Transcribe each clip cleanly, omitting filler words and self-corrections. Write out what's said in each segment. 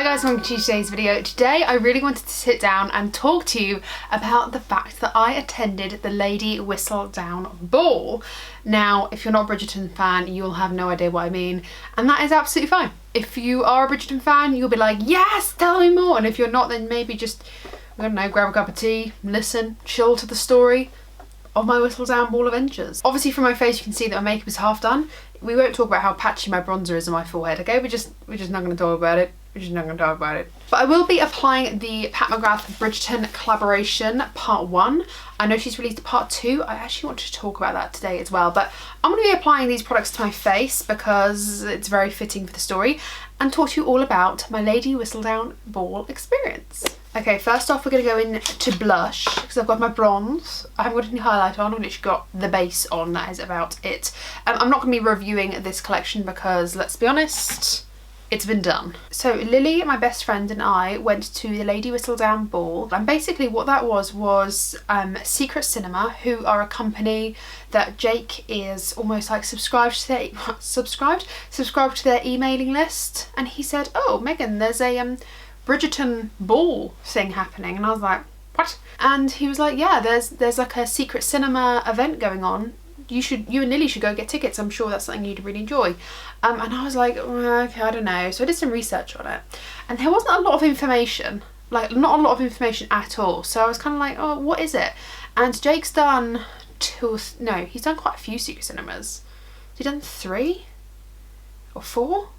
Hi guys, welcome to today's video. Today I really wanted to sit down and talk to you about the fact that I attended the Lady Whistledown Ball. Now, if you're not a Bridgerton fan, you'll have no idea what I mean, and that is absolutely fine. If you are a Bridgerton fan, you'll be like, yes, tell me more, and if you're not, then maybe just, I don't know, grab a cup of tea, listen, chill to the story of my Whistledown Ball adventures. Obviously from my face you can see that my makeup is half done. We won't talk about how patchy my bronzer is on my forehead, okay? We're just not going to talk about it. But I will be applying the Pat McGrath Bridgerton collaboration part 1. I know she's released part 2. I actually want to talk about that today as well. But I'm going to be applying these products to my face because it's very fitting for the story, and talk to you all about my Lady Whistledown Ball experience. Okay, first off we're going to go into blush because I've got my bronze. I haven't got any highlight on, I've literally got the base on, that is about it. I'm not going to be reviewing this collection because, let's be honest, it's been done. So Lily, my best friend, and I went to the Lady Whistledown Ball, and basically what that was Secret Cinema, who are a company that Jake is almost like subscribed to their emailing list, and he said, oh Megan, there's a Bridgerton Ball thing happening, and I was like, what? And he was like, yeah, there's like a Secret Cinema event going on. You and Lily should go get tickets. I'm sure that's something you'd really enjoy. And I was like, okay, I don't know. So I did some research on it, and there wasn't a lot of information, like not a lot of information at all. So I was kind of like, oh, what is it? And Jake's done he's done quite a few Secret Cinemas. He's done 3 or 4?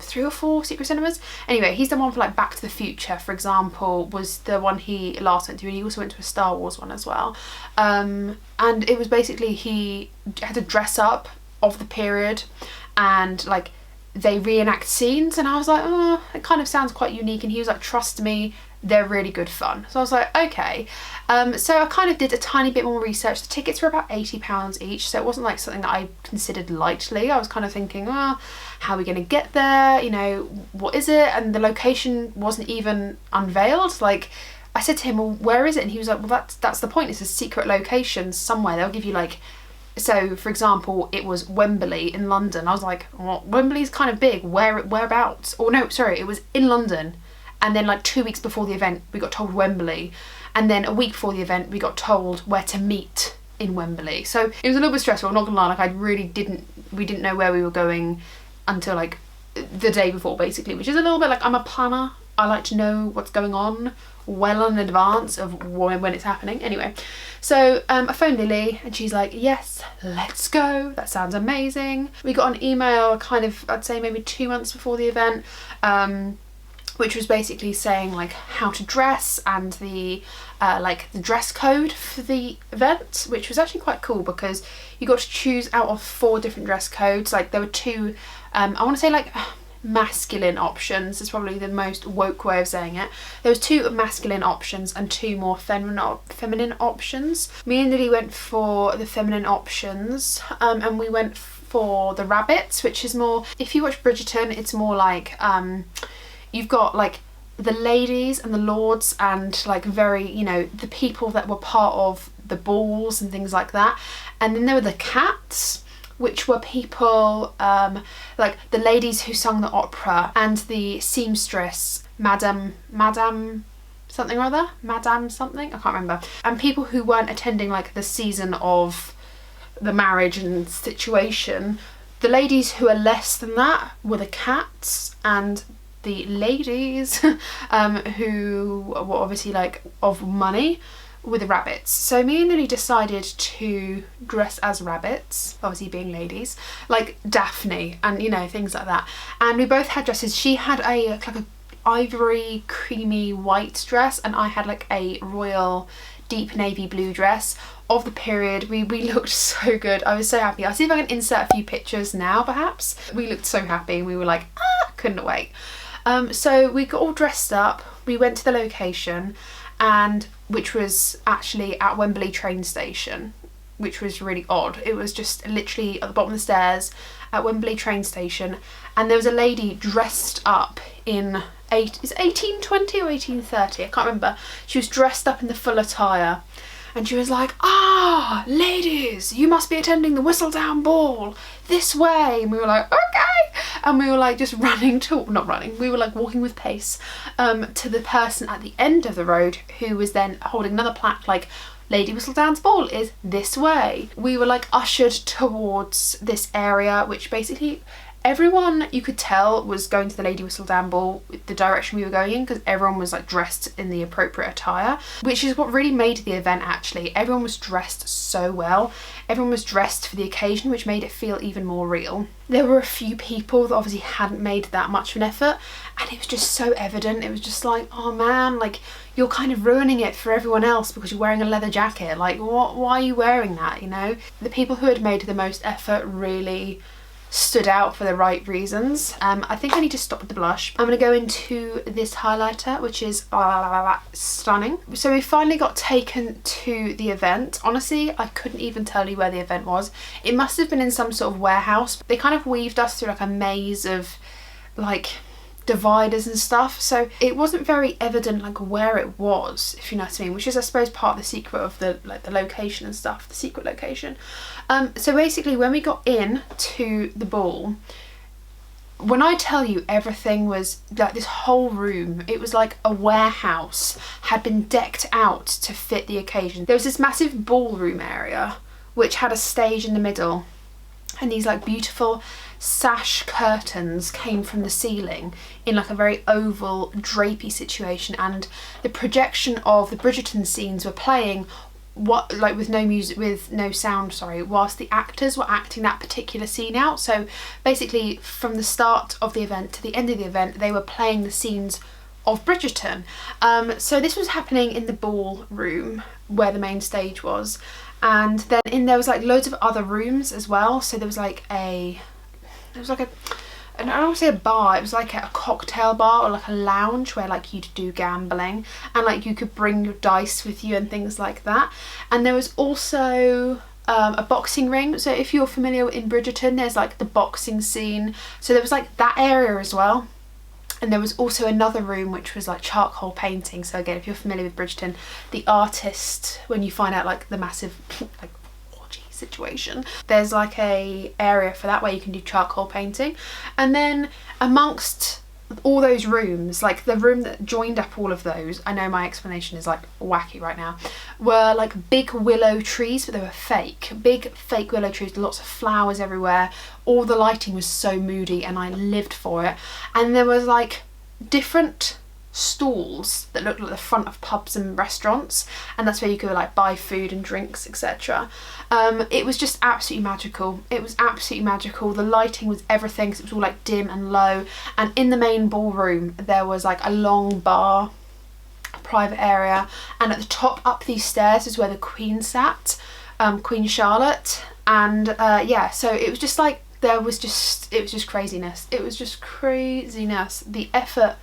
3 or 4 Secret Cinemas. Anyway, he's done one for like Back to the Future, for example, was the one he last went to, and he also went to a Star Wars one as well. And it was basically, he had to dress up of the period, and like they reenact scenes, and I was like, oh, it kind of sounds quite unique, and he was like, trust me, they're really good fun. So I was like, okay. So I kind of did a tiny bit more research. The tickets were about £80 each, so it wasn't like something that I considered lightly. I was kind of thinking, oh, how are we going to get there? You know, what is it? And the location wasn't even unveiled. Like, I said to him, well, where is it? And he was like, well, that's the point. It's a secret location somewhere. They'll give you like, so for example, it was Wembley in London. I was like, well, Wembley's kind of big. Whereabouts? Or no, sorry, it was in London. And then like 2 weeks before the event, we got told Wembley. And then a week before the event, we got told where to meet in Wembley. So it was a little bit stressful, I'm not gonna lie. Like we didn't know where we were going until like the day before, basically, which is a little bit like, I'm a planner. I like to know what's going on well in advance of when it's happening. Anyway, so I phoned Lily and she's like, yes, let's go. That sounds amazing. We got an email kind of, I'd say maybe 2 months before the event, which was basically saying like how to dress and the like the dress code for the event, which was actually quite cool because you got to choose out of 4 different dress codes. Like there were 2, I want to say like masculine options is probably the most woke way of saying it. There was 2 masculine options and 2 more feminine options. Me and Lily went for the feminine options, and we went for the rabbits, which is more, if you watch Bridgerton, it's more like you've got like the ladies and the lords and like very, you know, the people that were part of the balls and things like that. And then there were the cats, which were people like the ladies who sung the opera, and the seamstress, Madame something or other, Madame something, I can't remember. And people who weren't attending like the season of the marriage and situation. The ladies who are less than that were the cats, and the ladies who were obviously like of money were the rabbits. So me and Lily decided to dress as rabbits, obviously being ladies, like Daphne and, you know, things like that. And we both had dresses. She had like a ivory creamy white dress, and I had like a royal deep navy blue dress of the period. We looked so good. I was so happy. I'll see if I can insert a few pictures now perhaps. We looked so happy. We were like, couldn't wait. So we got all dressed up, we went to the location, and which was actually at Wembley train station, which was really odd. It was just literally at the bottom of the stairs at Wembley train station, and there was a lady dressed up in is it 1820 or 1830? I can't remember. She was dressed up in the full attire, and she was like, ah, ladies, you must be attending the Whistledown Ball, this way. And we were like, okay. and we were like just running to, not running, we were like walking with pace to the person at the end of the road who was then holding another plaque like, Lady Whistledown's ball is this way. We were like ushered towards this area, which basically everyone, you could tell, was going to the Lady Whistledown ball, the direction we were going in, because everyone was like dressed in the appropriate attire, which is what really made the event actually. Everyone was dressed so well. Everyone was dressed for the occasion, which made it feel even more real. There were a few people that obviously hadn't made that much of an effort, and it was just so evident. It was just like, oh man, like you're kind of ruining it for everyone else because you're wearing a leather jacket. Like, why are you wearing that, you know? The people who had made the most effort really stood out for the right reasons. I think I need to stop with the blush. I'm going to go into this highlighter, which is stunning. So we finally got taken to the event. Honestly, I couldn't even tell you where the event was. It must have been in some sort of warehouse. They kind of weaved us through like a maze of like dividers and stuff, so it wasn't very evident like where it was, if you know what I mean, which is I suppose part of the secret of the like the location and stuff, the secret location. So basically when we got in to the ball, when I tell you everything was like this whole room, it was like a warehouse had been decked out to fit the occasion. There was this massive ballroom area which had a stage in the middle, and these like beautiful sash curtains came from the ceiling in like a very oval drapey situation, and the projection of the Bridgerton scenes were playing what like with no music, with no sound, sorry, whilst the actors were acting that particular scene out. So basically from the start of the event to the end of the event, they were playing the scenes of Bridgerton. So this was happening in the ballroom where the main stage was, and then there was like loads of other rooms as well. So there was like a I don't want to say a bar, it was like a cocktail bar or like a lounge where like you'd do gambling, and like you could bring your dice with you and things like that. And there was also a boxing ring. So if you're familiar in Bridgerton, there's like the boxing scene. So there was like that area as well. And there was also another room which was like charcoal painting. So again, if you're familiar with Bridgerton, the artist, when you find out like the massive like situation, there's like a area for that where you can do charcoal painting. And then amongst all those rooms, like the room that joined up all of those, I know my explanation is like wacky right now, were like big willow trees, but they were fake, big fake willow trees, lots of flowers everywhere. All the lighting was so moody and I lived for it. And there was like different stalls that looked like the front of pubs and restaurants, and that's where you could like buy food and drinks, etc. It was just absolutely magical. It was absolutely magical. The lighting was everything, so it was all like dim and low. And in the main ballroom there was like a long bar, a private area, and at the top up these stairs is where the Queen sat, Queen Charlotte. And yeah, so it was just like it was just craziness. It was just craziness. The effort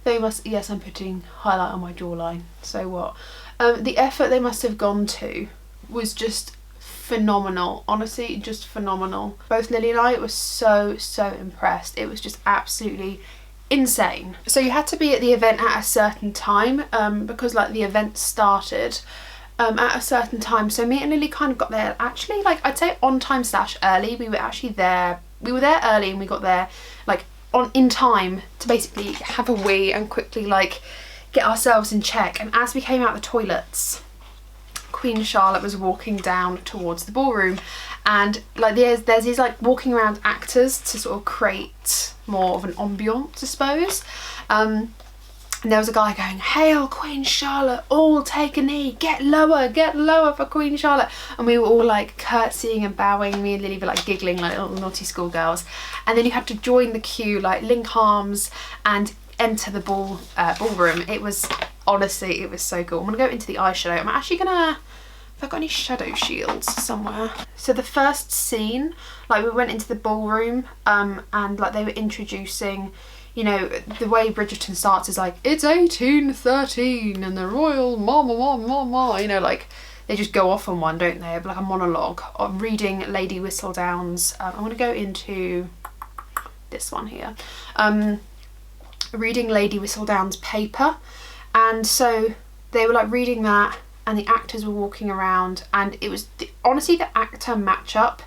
they must, yes, I'm putting highlight on my jawline, so what? The effort they must have gone to was just phenomenal, honestly, just phenomenal. Both Lily and I were so impressed. It was just absolutely insane. So you had to be at the event at a certain time, because like the event started at a certain time. So me and Lily kind of got there actually, like I'd say on time / early. We were actually there, we were there early, and we got there like in time to basically have a wee and quickly like get ourselves in check. And as we came out the toilets, Queen Charlotte was walking down towards the ballroom, and like there's these like walking around actors to sort of create more of an ambiance, I suppose. And there was a guy going, "Hail Queen Charlotte, all take a knee, get lower for Queen Charlotte." And we were all like curtsying and bowing. Me and Lily were like giggling like little naughty schoolgirls. And then you had to join the queue, like link arms and enter the ballroom. It was, honestly, it was so cool. I'm gonna go into the eyeshadow. I'm actually gonna, have I got any shadow shields somewhere? So the first scene, like we went into the ballroom and like they were introducing, you know, the way Bridgerton starts is like, it's 1813 and the royal mama, you know, like they just go off on one, don't they? Like a monologue of reading Lady Whistledown's, I'm gonna go into this one here, reading Lady Whistledown's paper. And so they were like reading that, and the actors were walking around, and it was honestly the actor matchup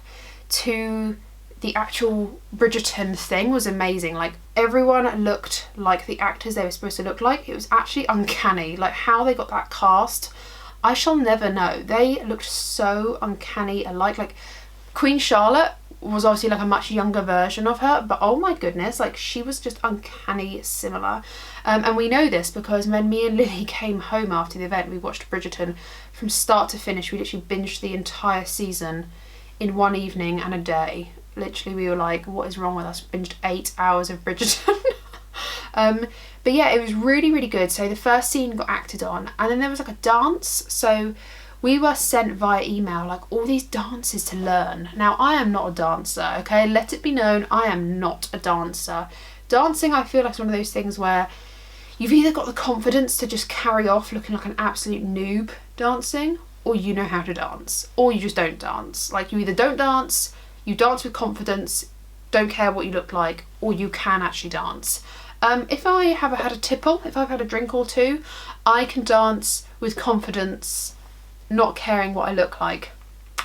to the actual Bridgerton thing was amazing. Like, everyone looked like the actors they were supposed to look like. It was actually uncanny, like how they got that cast. I shall never know. They looked so uncanny alike. Like, Queen Charlotte was obviously like a much younger version of her, but oh my goodness, like she was just uncanny similar. And we know this because when me and Lily came home after the event, we watched Bridgerton from start to finish. We literally binged the entire season in one evening and a day. Literally, we were like, what is wrong with us? Binged 8 hours of Bridgerton. But yeah, it was really, really good. So the first scene got acted on, and then there was like a dance. So we were sent via email like all these dances to learn. Now, I am not a dancer, okay? Let it be known, I am not a dancer. Dancing, I feel like, is one of those things where you've either got the confidence to just carry off looking like an absolute noob dancing, or you know how to dance, or you just don't dance. Like, you either don't dance, you dance with confidence, don't care what you look like, or you can actually dance. If I have had a tipple, if I've had a drink or two, I can dance with confidence, not caring what I look like,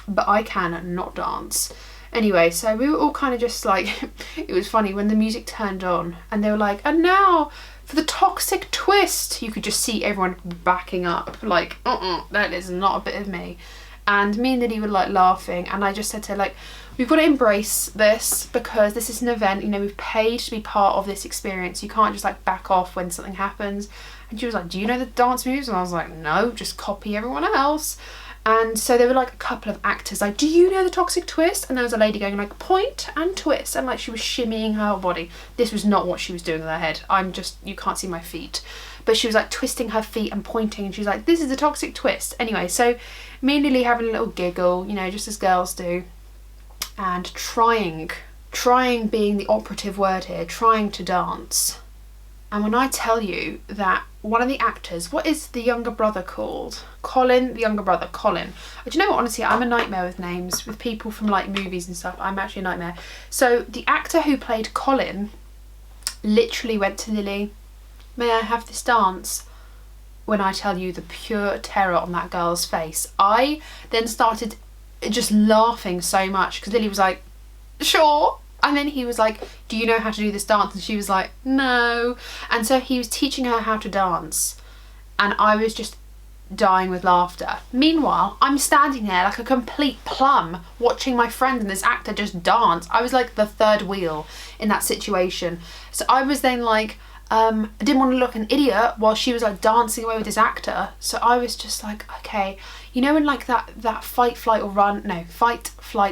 but I can not dance. Anyway, so we were all kind of just like, it was funny when the music turned on and they were like, and now for the toxic twist, you could just see everyone backing up like, that is not a bit of me. And me and Lily were like laughing, and I just said to her, like, we've got to embrace this because this is an event, you know, we've paid to be part of this experience. You can't just like back off when something happens. And she was like, do you know the dance moves? And I was like, no, just copy everyone else. And so there were like a couple of actors like, do you know the toxic twist? And there was a lady going like, point and twist, and like she was shimmying her body. This was not what she was doing with her head. You can't see my feet. But she was like twisting her feet and pointing, and she was like, this is a toxic twist. Anyway, so me and Lily having a little giggle, you know, just as girls do, and trying being the operative word here, trying to dance. And when I tell you that one of the actors, what is the younger brother called? Colin, the younger brother, Colin. Do you know what, honestly, I'm a nightmare with names, with people from like movies and stuff. I'm actually a nightmare. So the actor who played Colin literally went to Lily, may I have this dance? When I tell you the pure terror on that girl's face. I then started just laughing so much because Lily was like, sure. And then he was like, do you know how to do this dance? And she was like, no. And so he was teaching her how to dance. And I was just dying with laughter. Meanwhile, I'm standing there like a complete plum watching my friend and this actor just dance. I was like the third wheel in that situation. So I was then like, I didn't want to look an idiot while she was like dancing away with this actor. So I was just like, okay, you know when like that fight, flight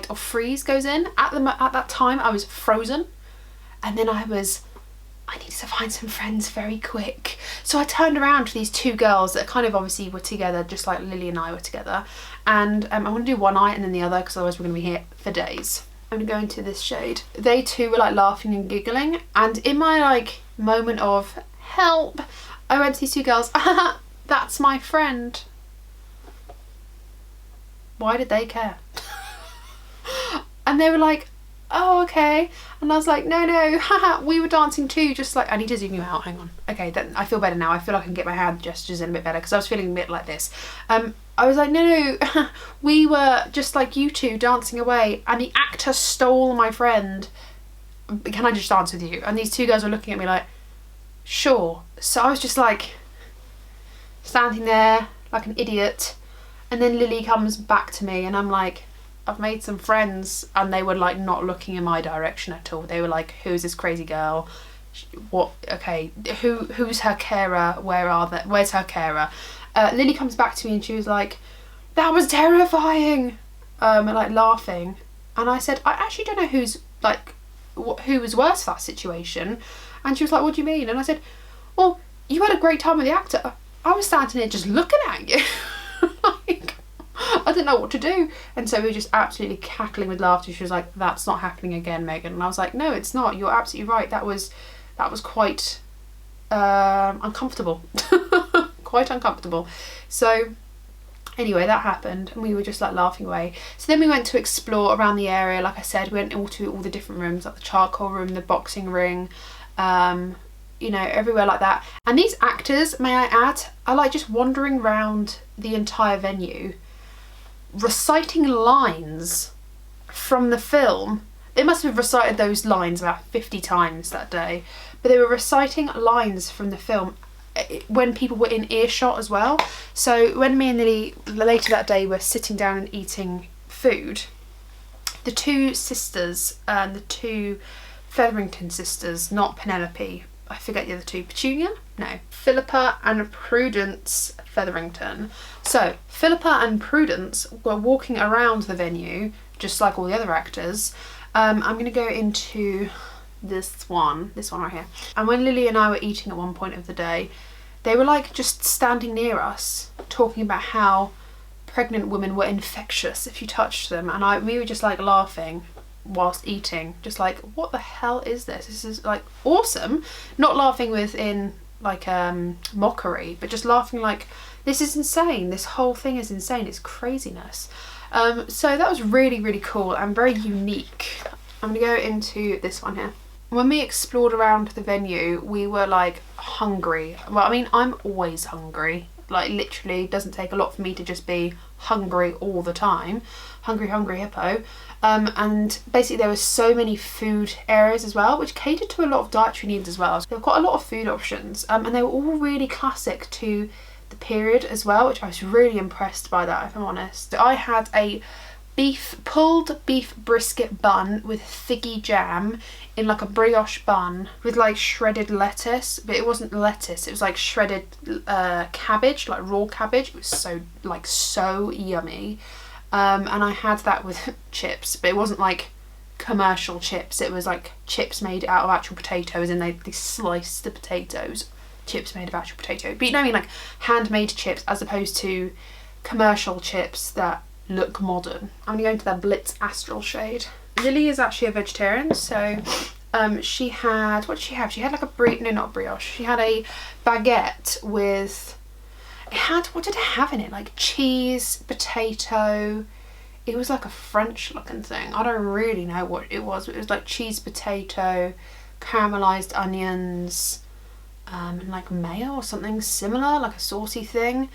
or freeze goes in? At that time I was frozen, and then I needed to find some friends very quick. So I turned around to these two girls that kind of obviously were together, just like Lily and I were together. And I want to do one eye and then the other because otherwise we're going to be here for days. I'm going to go into this shade. They too were like laughing and giggling. And in my like moment of help, I went to these two girls, that's my friend. Why did they care? And they were like, oh, okay. And I was like, no, haha, we were dancing too, just like, I need to zoom you out, hang on. Okay, then I feel better now. I feel like I can get my hand gestures in a bit better because I was feeling a bit like this. I was like, no, we were just like you two dancing away and the actor stole my friend. Can I just dance with you? And these two girls were looking at me like, sure. So I was just like standing there like an idiot. And then Lily comes back to me and I'm like, I've made some friends, and they were like not looking in my direction at all. They were like, who's this crazy girl? What? Okay, who's her carer? Where's her carer? Lily comes back to me and she was like, that was terrifying, and like laughing. And I said, I actually don't know who was worse for that situation. And she was like, what do you mean? And I said, well, you had a great time with the actor. I was standing there just looking at you. Like, I didn't know what to do. And so we were just absolutely cackling with laughter. She was like, that's not happening again, Megan. And I was like, no, it's not. You're absolutely right. That was quite uncomfortable. Quite uncomfortable. So anyway, that happened and we were just like laughing away. So then we went to explore around the area. Like I said, we went to all the different rooms, like the charcoal room, the boxing ring, you know, everywhere like that. And these actors, may I add, are like just wandering around the entire venue reciting lines from the film They must have recited those lines about 50 times that day, but they were reciting lines from the film when people were in earshot as well. So when me and Lily later that day were sitting down and eating food, the two sisters, the two Featherington sisters, not Penelope, I forget the other two, Petunia? No. Philippa and Prudence Featherington. So Philippa and Prudence were walking around the venue, just like all the other actors. I'm going to go into this one right here. And when Lily and I were eating at one point of the day, they were like just standing near us, talking about how pregnant women were infectious if you touched them. And we were just like laughing whilst eating, just like, what the hell is this? This is like awesome. Not laughing within like mockery, but just laughing like, this is insane. This whole thing is insane. It's craziness. So that was really, really cool and very unique. I'm gonna go into this one here. When we explored around the venue, we were like hungry. Well, I mean, I'm always hungry. Like literally, it doesn't take a lot for me to just be hungry all the time. Hungry, hungry hippo. And basically there were so many food areas as well, which catered to a lot of dietary needs as well. So there were quite a lot of food options, and they were all really classic to the period as well, which I was really impressed by that, if I'm honest. So I had a pulled beef brisket bun with figgy jam in like a brioche bun with like shredded lettuce, but it wasn't lettuce, it was like shredded cabbage, like raw cabbage. It was so yummy. And I had that with chips, but it wasn't like commercial chips, it was like chips made out of actual potatoes, and they sliced the potatoes. Chips made of actual potato, but you know what I mean, like handmade chips as opposed to commercial chips that look modern. I'm gonna go into that Blitz Astral shade. Lily is actually a vegetarian, so she had, what did she have? She had like not brioche, she had a baguette with, it had, what did it have in it? Like cheese, potato, it was like a French looking thing. I don't really know what it was, but it was like cheese, potato, caramelized onions, and like mayo or something similar, like a saucy thing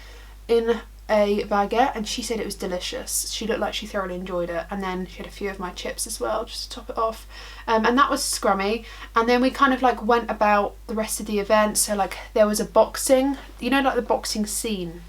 in a baguette, and she said it was delicious. She looked like she thoroughly enjoyed it. And then she had a few of my chips as well, just to top it off, and that was scrummy. And then we kind of like went about the rest of the event. So like there was a boxing, you know, like the boxing scene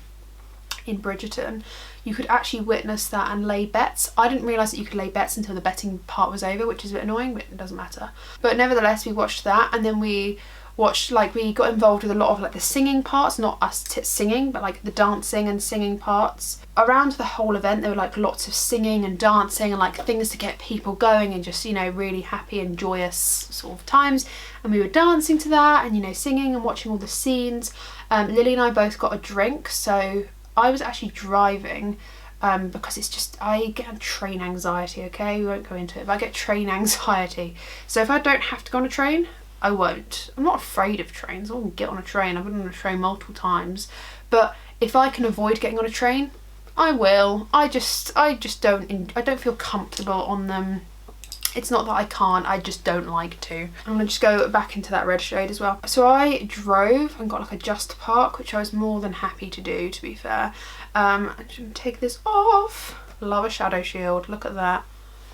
in Bridgerton, you could actually witness that and lay bets. I didn't realise that you could lay bets until the betting part was over, which is a bit annoying, but it doesn't matter. But nevertheless, we watched that, and then we watched, like, we got involved with a lot of like the singing parts, not us singing, but like the dancing and singing parts. Around the whole event there were like lots of singing and dancing and like things to get people going and just, you know, really happy and joyous sort of times, and we were dancing to that and, you know, singing and watching all the scenes. Lily and I both got a drink, so I was actually driving because it's just, I get train anxiety, okay, we won't go into it, but I get train anxiety, so if I don't have to go on a train, I won't. I'm not afraid of trains. I will get on a train. I've been on a train multiple times, but if I can avoid getting on a train, I will. I just don't. I don't feel comfortable on them. It's not that I can't. I just don't like to. I'm gonna just go back into that red shade as well. So I drove and got like a Just Park, which I was more than happy to do, to be fair. I'm just gonna take this off. Love a shadow shield. Look at that.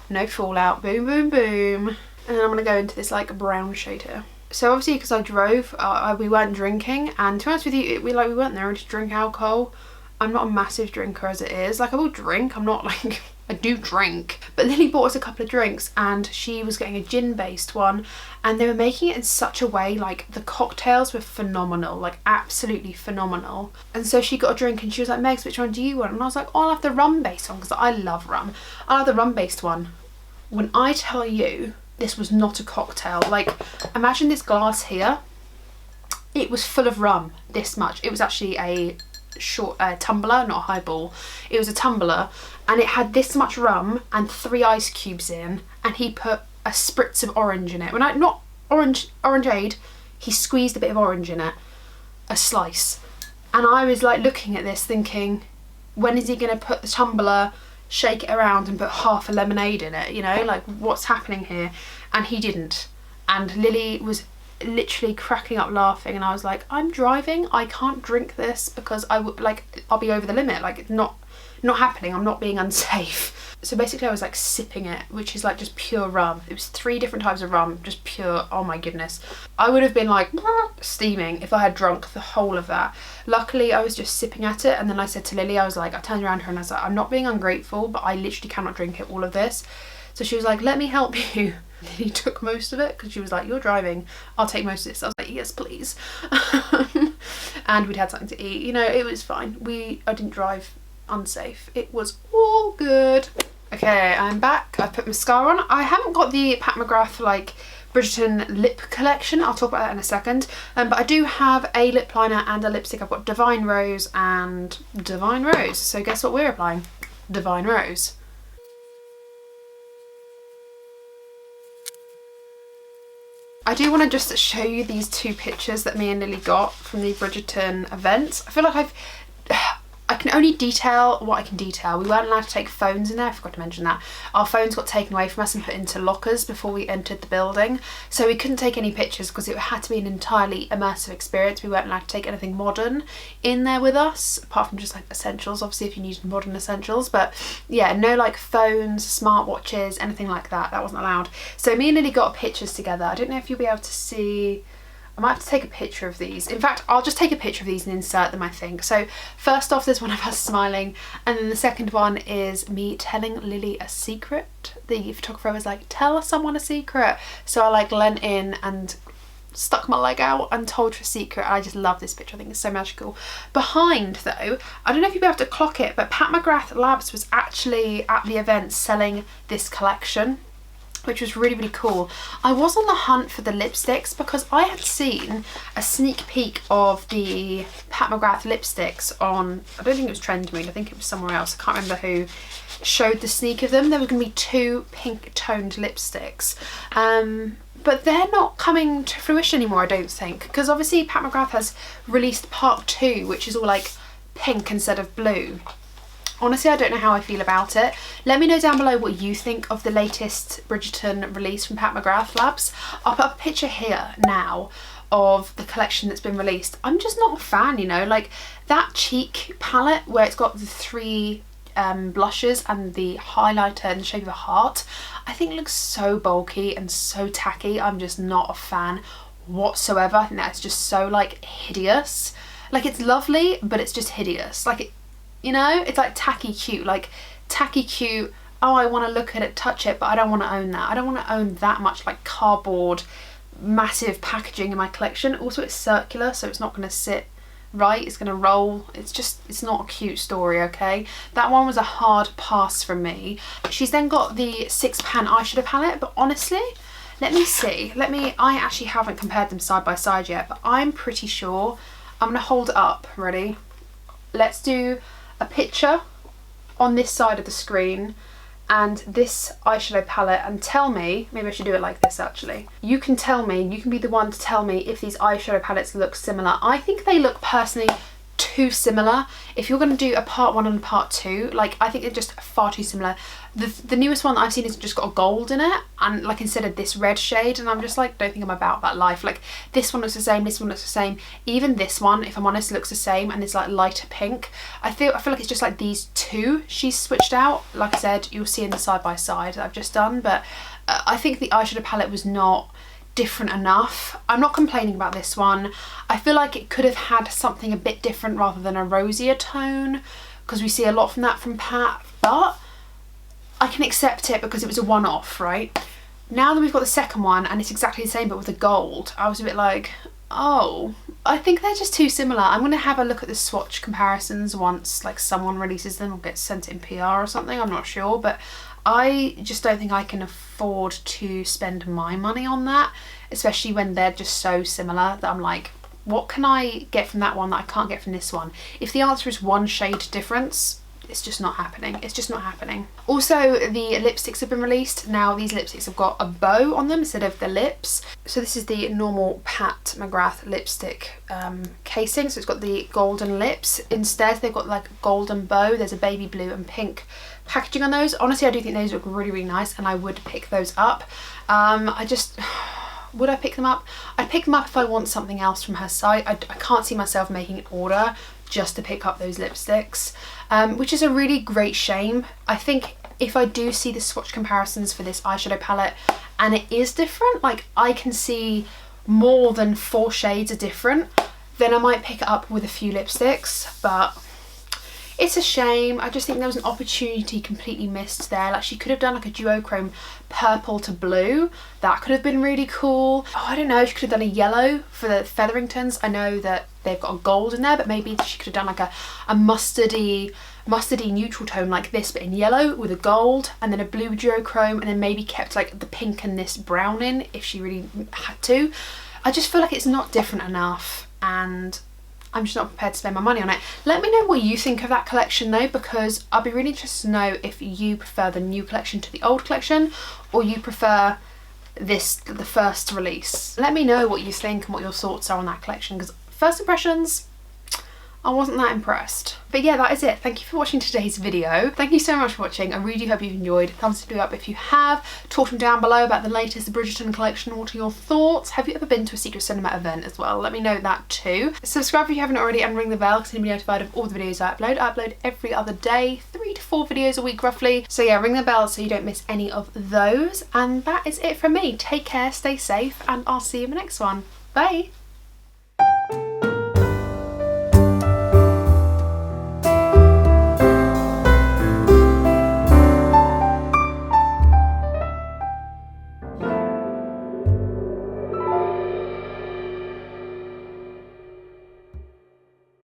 No fallout. Boom, boom, boom. And then I'm going to go into this like brown shade here. So obviously because I drove, we weren't drinking, and to be honest with you, we weren't there to drink alcohol. I'm not a massive drinker as it is. Like I will drink, I'm not like, I do drink. But Lily bought us a couple of drinks, and she was getting a gin based one, and they were making it in such a way, like the cocktails were phenomenal, like absolutely phenomenal. And so she got a drink and she was like, Megs, which one do you want? And I was like, oh, I'll have the rum based one, because I love rum. I'll have the rum based one. When I tell you, this was not a cocktail. Like, imagine this glass here. It was full of rum, this much. It was actually a short tumbler, not a highball. It was a tumbler, and it had this much rum and 3 ice cubes in, and he put a spritz of orange in it. Not orangeade, he squeezed a bit of orange in it, a slice. And I was like looking at this thinking, when is he gonna put the tumbler, shake it around and put half a lemonade in it, you know, like what's happening here? And he didn't, and Lily was literally cracking up laughing, and I was like, I'm driving, I can't drink this because I'll be over the limit. Like, it's not, not happening. I'm not being unsafe. So basically I was like sipping it, which is like just pure rum. It was 3 different types of rum, just pure, oh my goodness. I would have been like steaming if I had drunk the whole of that. Luckily I was just sipping at it, and then I said to Lily, I turned around to her and I was like, I'm not being ungrateful, but I literally cannot drink it, all of this. So she was like, let me help you. Lily took most of it because she was like, you're driving, I'll take most of this. I was like, yes please. And we'd had something to eat, you know, it was fine. I didn't drive unsafe, it was all good. Okay, I'm back. I've put mascara on. I haven't got the Pat McGrath like Bridgerton lip collection. I'll talk about that in a second. But I do have a lip liner and a lipstick. I've got Divine Rose and Divine Rose. So guess what we're applying? Divine Rose. I do want to just show you these 2 pictures that me and Lily got from the Bridgerton event. I feel like I can only detail what I can detail. We weren't allowed to take phones in there, I forgot to mention that. Our phones got taken away from us and put into lockers before we entered the building. So we couldn't take any pictures because it had to be an entirely immersive experience. We weren't allowed to take anything modern in there with us, apart from just like essentials, obviously if you needed modern essentials. But yeah, no like phones, smartwatches, anything like that. That wasn't allowed. So me and Lily got pictures together. I don't know if you'll be able to see. I might have to take a picture of these. In fact, I'll just take a picture of these and insert them, I think. So first off, there's one of us smiling, and then the second one is me telling Lily a secret. The photographer was like, tell someone a secret. So I like leant in and stuck my leg out and told her a secret. I just love this picture. I think it's so magical. Behind though, I don't know if you'll be able to clock it, but Pat McGrath Labs was actually at the event selling this collection, which was really, really cool. I was on the hunt for the lipsticks because I had seen a sneak peek of the Pat McGrath lipsticks on, I don't think it was Trendmood, I think it was somewhere else. I can't remember who showed the sneak of them. There were going to be 2 pink toned lipsticks. But they're not coming to fruition anymore, I don't think, because obviously Pat McGrath has released part 2, which is all like pink instead of blue. Honestly, I don't know how I feel about it. Let me know down below what you think of the latest Bridgerton release from Pat McGrath Labs. I'll put a picture here now of the collection that's been released. I'm just not a fan, you know, like that cheek palette where it's got the 3 blushes and the highlighter in the shape of a heart, I think looks so bulky and so tacky. I'm just not a fan whatsoever. I think that's just so like hideous. Like it's lovely, but it's just hideous. Like it, you know, it's like tacky cute, oh I want to look at it, touch it, but I don't want to own that. I don't want to own that much like cardboard massive packaging in my collection. Also it's circular, so it's not going to sit right, it's going to roll. It's not a cute story, okay? That one was a hard pass from me. She's then got the 6 pan eyeshadow palette, but honestly, let me see. I actually haven't compared them side by side yet, but I'm pretty sure. I'm going to hold it up, ready? Let's do a picture on this side of the screen and this eyeshadow palette, and tell me, maybe I should do it like this actually. You can tell me, you can be the one to tell me if these eyeshadow palettes look similar. I think they look personally too similar. If you're going to do a part 1 and a part 2, like I think they're just far too similar. The newest one that I've seen has just got a gold in it, and like instead of this red shade, and I'm just like, don't think I'm about that life. Like this one looks the same, this one looks the same, even this one, if I'm honest, looks the same, and it's like lighter pink. I feel like it's just like these 2 she's switched out. Like I said, you'll see in the side by side that I've just done, but I think the eyeshadow palette was not different enough. I'm not complaining about this one. I feel like it could have had something a bit different rather than a rosier tone, because we see a lot from that from Pat, but I can accept it because it was a one-off, right? Now that we've got the second one and it's exactly the same but with the gold, I was a bit like, oh, I think they're just too similar. I'm going to have a look at the swatch comparisons once like someone releases them or gets sent in PR or something, I'm not sure, but I just don't think I can afford to spend my money on that, especially when they're just so similar that I'm like, what can I get from that one that I can't get from this one? If the answer is 1 shade difference, it's just not happening. It's just not happening. Also, the lipsticks have been released. Now these lipsticks have got a bow on them instead of the lips. So this is the normal Pat McGrath lipstick casing. So it's got the golden lips. Instead, they've got like a golden bow. There's a baby blue and pink packaging on those. Honestly, I do think those look really, really nice, and I would pick those up. Would I pick them up? I'd pick them up if I want something else from her site. I can't see myself making an order just to pick up those lipsticks, which is a really great shame. I think if I do see the swatch comparisons for this eyeshadow palette and it is different, like I can see more than 4 shades are different, then I might pick it up with a few lipsticks, but it's a shame. I just think there was an opportunity completely missed there. Like she could have done like a duochrome purple to blue. That could have been really cool. Oh, I don't know, she could have done a yellow for the Featheringtons. I know that they've got a gold in there, but maybe she could have done like a mustardy neutral tone like this, but in yellow with a gold, and then a blue duochrome, and then maybe kept like the pink and this brown in if she really had to. I just feel like it's not different enough, and I'm just not prepared to spend my money on it. Let me know what you think of that collection though, because I'll be really interested to know if you prefer the new collection to the old collection, or you prefer the first release. Let me know what you think and what your thoughts are on that collection, because first impressions, I wasn't that impressed. But yeah, that is it. Thank you for watching today's video. Thank you so much for watching. I really hope you've enjoyed. Thumbs up if you have. Talk to me down below about the latest Bridgerton collection. What are your thoughts? Have you ever been to a secret cinema event as well? Let me know that too. Subscribe if you haven't already and ring the bell because you'll be notified of all the videos I upload. I upload every other day, 3 to 4 videos a week roughly. So yeah, ring the bell so you don't miss any of those. And that is it from me. Take care, stay safe, and I'll see you in the next one. Bye.